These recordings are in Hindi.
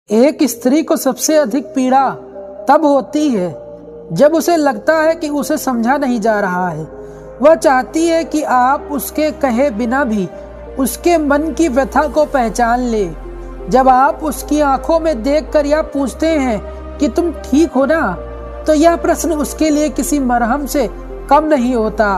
एक स्त्री को सबसे अधिक पीड़ा तब होती है जब उसे लगता है कि उसे समझा नहीं जा रहा है। वह चाहती है कि आप उसके कहे बिना भी उसके मन की व्यथा को पहचान ले। जब आप उसकी आंखों में देखकर यह पूछते हैं कि तुम ठीक हो ना, तो यह प्रश्न उसके लिए किसी मरहम से कम नहीं होता।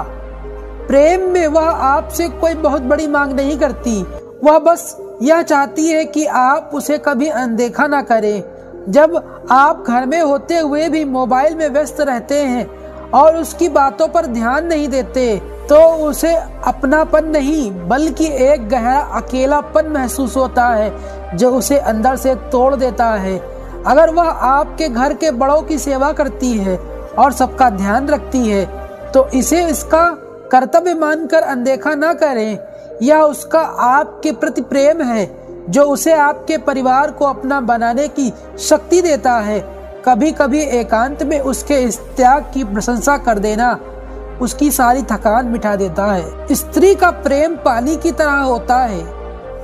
प्रेम में वह आपसे कोई बहुत बड़ी मांग नहीं करती, वह बस यह चाहती है कि आप उसे कभी अनदेखा ना करें। जब आप घर में होते हुए भी मोबाइल में व्यस्त रहते हैं और उसकी बातों पर ध्यान नहीं देते, तो उसे अपनापन नहीं बल्कि एक गहरा अकेलापन महसूस होता है जो उसे अंदर से तोड़ देता है। अगर वह आपके घर के बड़ों की सेवा करती है और सबका ध्यान रखती है, तो इसे इसका कर्तव्य मानकर अनदेखा ना करें। यह उसका आपके प्रति प्रेम है जो उसे आपके परिवार को अपना बनाने की शक्ति देता है। कभी कभी एकांत में उसके इस त्याग की प्रशंसा कर देना उसकी सारी थकान मिटा देता है। स्त्री का प्रेम पानी की तरह होता है,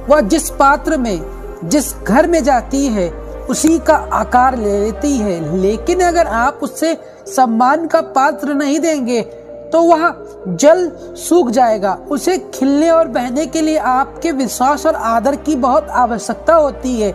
वह जिस पात्र में जिस घर में जाती है उसी का आकार ले लेती है। लेकिन अगर आप उससे सम्मान का पात्र नहीं देंगे तो वह जल सूख जाएगा। उसे खिलने और बहने के लिए आपके विश्वास और आदर की बहुत आवश्यकता होती है।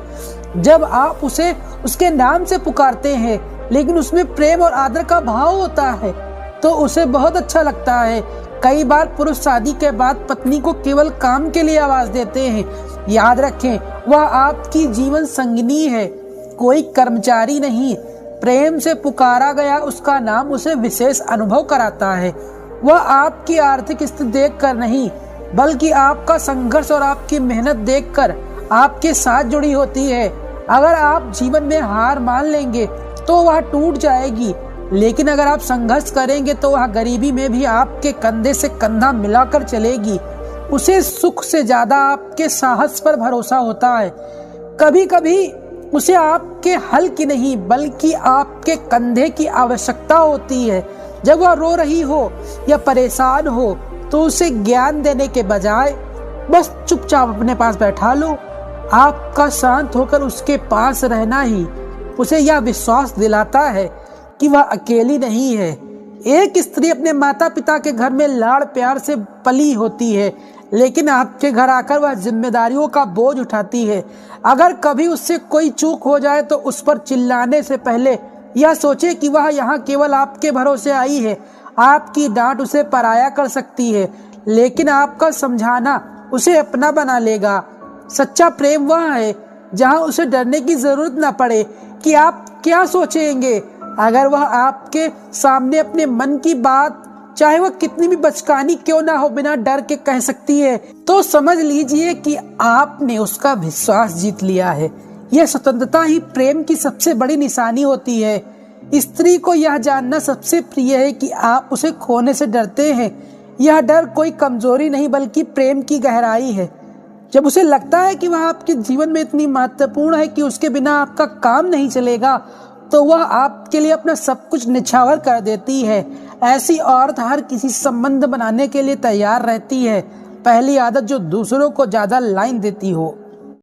जब आप उसे उसके नाम से पुकारते हैं लेकिन उसमें प्रेम और आदर का भाव होता है, तो उसे बहुत अच्छा लगता है। कई बार पुरुष शादी के बाद पत्नी को केवल काम के लिए आवाज देते हैं। याद रखें, वह आपकी जीवन संगिनी है, कोई कर्मचारी नहीं। प्रेम से पुकारा गया उसका नाम उसे विशेष अनुभव कराता है। वह आपकी आर्थिक स्थिति देखकर नहीं बल्कि आपका संघर्ष और आपकी मेहनत देखकर आपके साथ जुड़ी होती है। अगर आप जीवन में हार मान लेंगे तो वह टूट जाएगी, लेकिन अगर आप संघर्ष करेंगे तो वह गरीबी में भी आपके कंधे से कंधा मिलाकर चलेगी। उसे सुख से ज्यादा आपके साहस पर भरोसा होता है। कभी कभी उसे आपके हल की नहीं बल्कि आपके कंधे की आवश्यकता होती है। जब वह रो रही हो या परेशान हो तो उसे ज्ञान देने के बजाय बस चुपचाप अपने पास बैठा लो। आपका शांत होकर उसके पास रहना ही उसे यह विश्वास दिलाता है कि वह अकेली नहीं है। एक स्त्री अपने माता पिता के घर में लाड़ प्यार से पली होती है, लेकिन आपके घर आकर वह जिम्मेदारियों का बोझ उठाती है। अगर कभी उससे कोई चूक हो जाए तो उस पर चिल्लाने से पहले यह सोचे कि वह यहाँ केवल आपके भरोसे आई है। आपकी डांट उसे पराया कर सकती है, लेकिन आपका समझाना उसे अपना बना लेगा। सच्चा प्रेम वह है जहाँ उसे डरने की जरूरत ना पड़े कि आप क्या सोचेंगे। अगर वह आपके सामने अपने मन की बात, चाहे वह कितनी भी बचकानी क्यों ना हो, बिना डर के कह सकती है, तो समझ लीजिए कि आपने उसका विश्वास जीत लिया है। यह स्वतंत्रता ही प्रेम की सबसे बड़ी निशानी होती है। स्त्री को यह जानना सबसे प्रिय है कि आप उसे खोने से डरते हैं। यह डर कोई कमजोरी नहीं बल्कि प्रेम की गहराई है। जब उसे लगता है कि वह आपके जीवन में इतनी महत्वपूर्ण है कि उसके बिना आपका काम नहीं चलेगा, तो वह आपके लिए अपना सब कुछ निछावर कर देती है। ऐसी औरत हर किसी संबंध बनाने के लिए तैयार रहती है। पहली आदत जो दूसरों को ज्यादा लाइन देती हो।